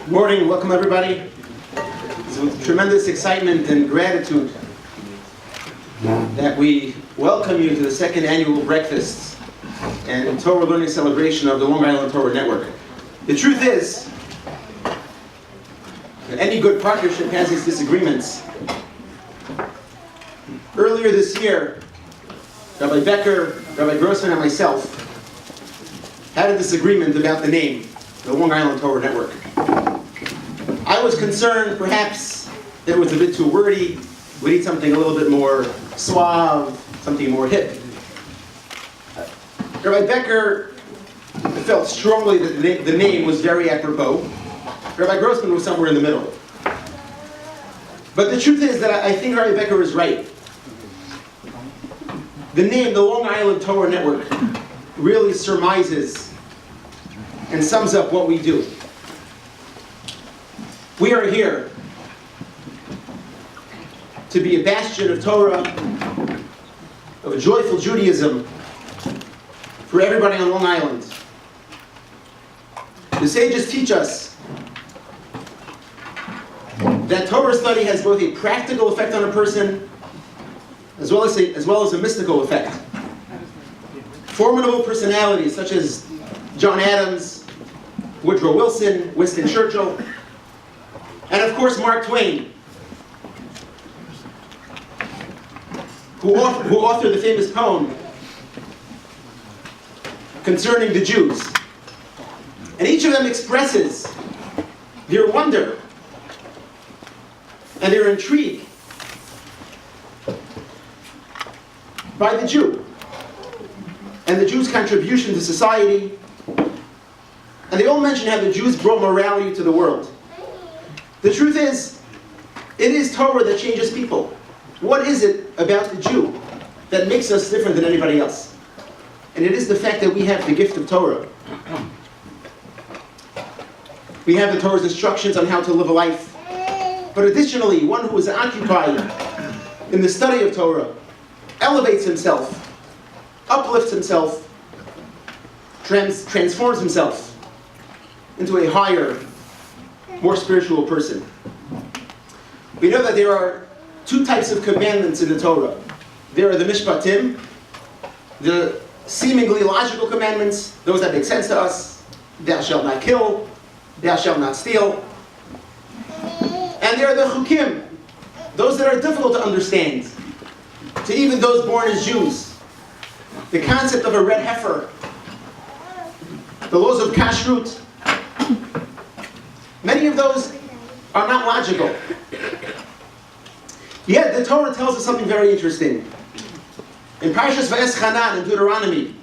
Good morning, welcome everybody. It's with tremendous excitement and gratitude that we welcome you to the second annual breakfast and Torah learning celebration of the Long Island Torah Network. The truth is that any good partnership has its disagreements. Earlier this year, Rabbi Becker, Rabbi Grossman, and myself had a disagreement about the name, the Long Island Torah Network. I was concerned perhaps that it was a bit too wordy. We need something a little bit more suave, something more hip. Rabbi Becker felt strongly that the name was very apropos. Rabbi Grossman was somewhere in the middle. But the truth is that I think Rabbi Becker is right. The name, the Long Island Torah Network, really surmises and sums up what we do. We are here to be a bastion of Torah, of a joyful Judaism for everybody on Long Island. The sages teach us that Torah study has both a practical effect on a person as well as a mystical effect. Formidable personalities such as John Adams, Woodrow Wilson, Winston Churchill, and of course Mark Twain, who authored the famous poem concerning the Jews. And each of them expresses their wonder and their intrigue by the Jew and the Jew's contribution to society. And they all mention how the Jews brought morality to the world. The truth is, it is Torah that changes people. What is it about the Jew that makes us different than anybody else? And it is the fact that we have the gift of Torah. We have the Torah's instructions on how to live a life. But additionally, one who is occupied in the study of Torah elevates himself, uplifts himself, transforms himself into a higher, more spiritual person. We know that there are two types of commandments in the Torah. There are the mishpatim, the seemingly logical commandments, those that make sense to us. Thou shalt not kill, thou shalt not steal. And there are the chukim, those that are difficult to understand, to even those born as Jews. The concept of a red heifer, the laws of kashrut. Many of those are not logical. Yet the Torah tells us something very interesting. In Parshas Va'eschanan in Deuteronomy,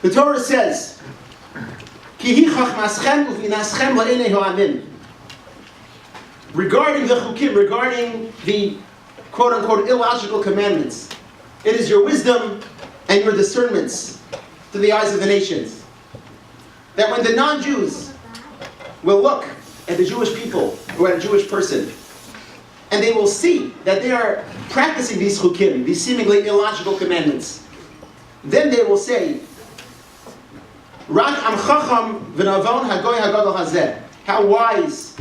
the Torah says, Ki hi chachmaschem uvinaschem la'enei ha'amin. Regarding the chukim, regarding the quote-unquote illogical commandments, it is your wisdom and your discernments to the eyes of the nations. That when the non-Jews will look at the Jewish people or at a Jewish person, and they will see that they are practicing these chukim, these seemingly illogical commandments, then they will say, Rak am chacham v'navon hagoy hagadol hazeh. How wise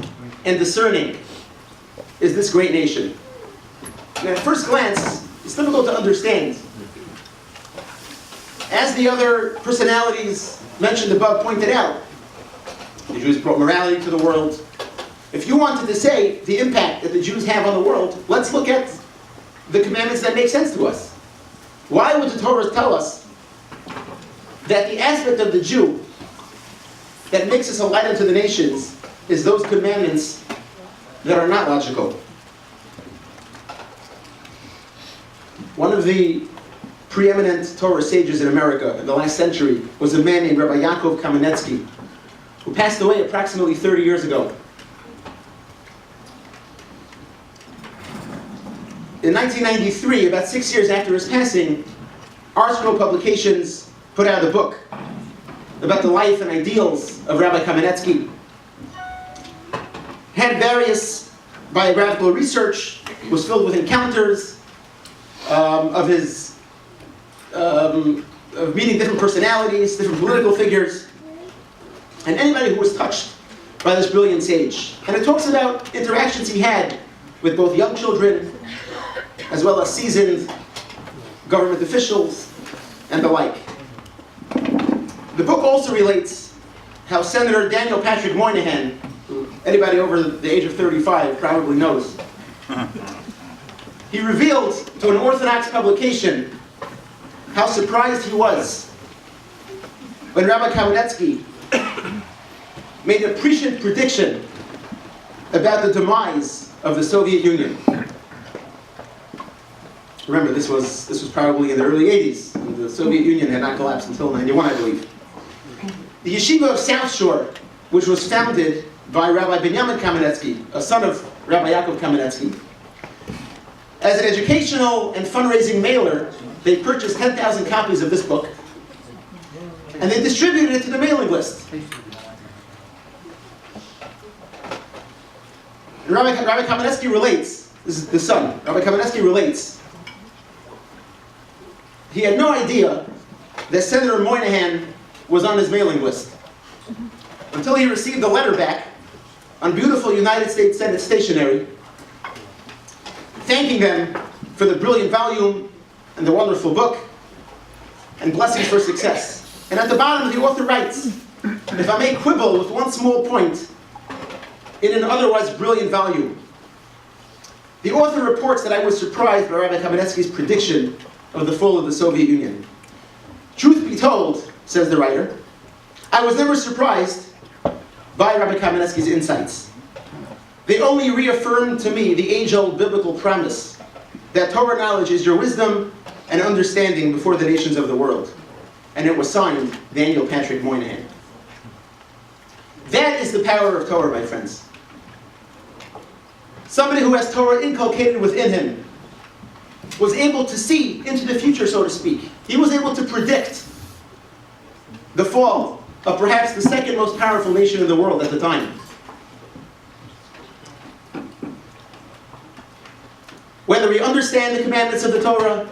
and discerning is this great nation. And at first glance, it's difficult to understand. As the other personalities mentioned above pointed out, the Jews brought morality to the world. If you wanted to say the impact that the Jews have on the world, let's look at the commandments that make sense to us. Why would the Torah tell us that the aspect of the Jew that makes us a light unto the nations is those commandments that are not logical? One of the preeminent Torah sages in America in the last century was a man named Rabbi Yaakov Kamenetsky, who passed away approximately 30 years ago. In 1993, about 6 years after his passing, Arsenal Publications put out a book about the life and ideals of Rabbi Kamenetsky. Had various biographical research, was filled with encounters of his of meeting different personalities, different political figures. And anybody who was touched by this brilliant sage. And it talks about interactions he had with both young children as well as seasoned government officials and the like. The book also relates how Senator Daniel Patrick Moynihan, who anybody over the age of 35 probably knows, he revealed to an Orthodox publication how surprised he was when Rabbi Kamenetsky made a prescient prediction about the demise of the Soviet Union. Remember, this was probably in the early 80s. The Soviet Union had not collapsed until 91, I believe. The Yeshiva of South Shore, which was founded by Rabbi Menachem Kamenetsky, a son of Rabbi Yaakov Kamenetsky, as an educational and fundraising mailer, they purchased 10,000 copies of this book, and they distributed it to the mailing list. And Rabbi Kamenetsky relates, this is the son, Rabbi Kamenetsky relates, he had no idea that Senator Moynihan was on his mailing list until he received a letter back on beautiful United States Senate stationery thanking them for the brilliant volume and the wonderful book and blessings for success. And at the bottom, the author writes, if I may quibble with one small point in an otherwise brilliant volume, the author reports that I was surprised by Rabbi Kamenetsky's prediction of the fall of the Soviet Union. Truth be told, says the writer, I was never surprised by Rabbi Kamenetsky's insights. They only reaffirmed to me the age-old biblical promise that Torah knowledge is your wisdom and understanding before the nations of the world. And it was signed Daniel Patrick Moynihan. That is the power of Torah, my friends. Somebody who has Torah inculcated within him was able to see into the future, so to speak. He was able to predict the fall of perhaps the second most powerful nation in the world at the time. Whether we understand the commandments of the Torah,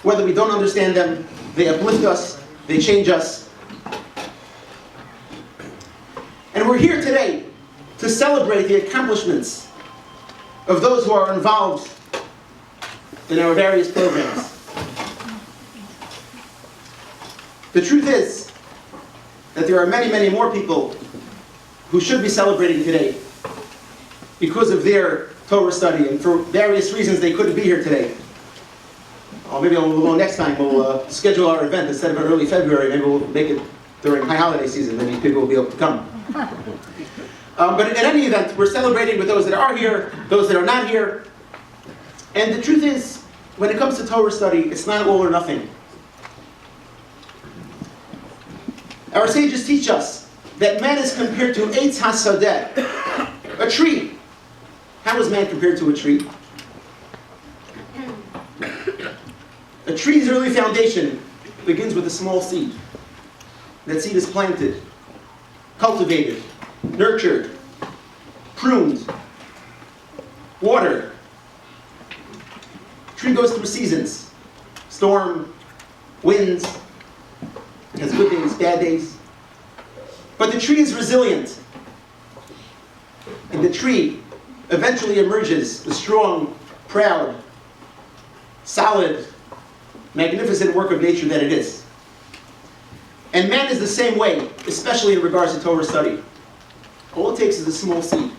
whether we don't understand them, they uplift us, they change us. And we're here today to celebrate the accomplishments of those who are involved in our various programs. The truth is that there are many, many more people who should be celebrating today because of their Torah study, and for various reasons they couldn't be here today. Or maybe next time we'll schedule our event instead of in early February. Maybe we'll make it during high holiday season. Maybe people will be able to come. But in any event, we're celebrating with those that are here, those that are not here. And the truth is, when it comes to Torah study, it's not all or nothing. Our sages teach us that man is compared to Eitz HaSadeh, a tree. How is man compared to a tree? A tree's early foundation begins with a small seed. That seed is planted, cultivated, nurtured, pruned, watered. The tree goes through seasons, storm, winds, it has good days, bad days. But the tree is resilient. And the tree eventually emerges the strong, proud, solid, magnificent work of nature that it is. And man is the same way, especially in regards to Torah study. All it takes is a small seed.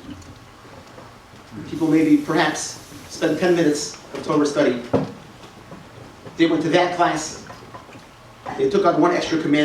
People maybe perhaps spend 10 minutes of Torah study. They went to that class. They took on one extra commandment.